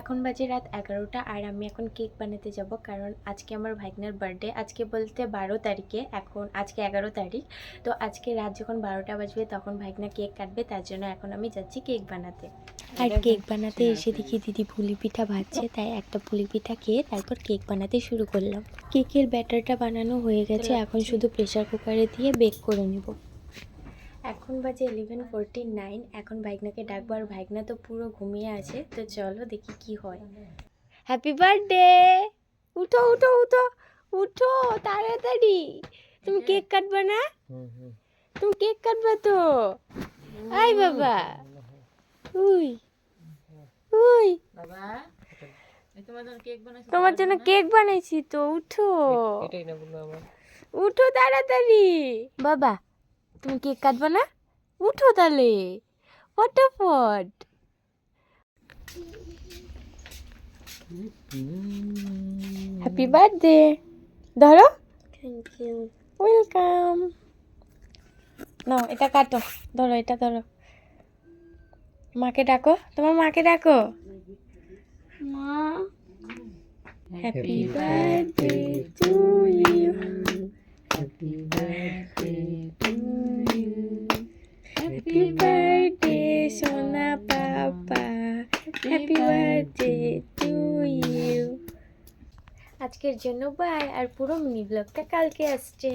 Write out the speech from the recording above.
এখন বাজে রাত 11টা আর আমি এখন কেক বানাতে যাব, কারণ আজকে আমার ভাইগনার বার্থডে। আজকে বলতে 12 তারিখে, এখন আজকে 11 তারিখ। তো আজকে রাত যখন 12টা বাজবে তখন ভাইগনা কেক কাটবে, তার জন্য এখন আমি যাচ্ছি কেক বানাতে। আর কেক বানাতে এসে দেখি দিদি পুলি পিঠা ভাজছে, তাই একটা পুলি পিঠা খেয়ে তারপর কেক বানাতে শুরু করলাম। কেকের ব্যাটারটা বানানো হয়ে গেছে, এখন শুধু প্রেসার কুকারে দিয়ে বেক করে নেব। এখন বাজে 11:49। এখন ভাইগনাকে ডাকবো, আর ভাইগনা তো পুরো ঘুমিয়ে আছে। তো চলো দেখি কি হয়। Happy birthday! উঠো উঠো উঠো উঠো তাড়াতাড়ি। তুমি কেক কাটবে না? তুমি কেক কাটবে তো? আই বাবা, উই উই, তোমার জন্য কেক বানাইছি তো। উঠো উঠো তাড়াতাড়ি। বাবা, তুমি কেক কাটবে না? উঠো তাহলে ফটাফট। Happy birthday. ধরো। Thank you. ওয়েলকাম। নাও এটা কাটো, ধরো এটা ধরো। মাকে ডাকো, তোমার মাকে ডাকো। মা, happy birthday to you, happy birthday to you, happy birthday সোনা পাপা, হ্যাপি বার্থডে টু ইউ। আজকের জন্য বাই, আর পুরো মিনি ব্লগটা কালকে আসছে।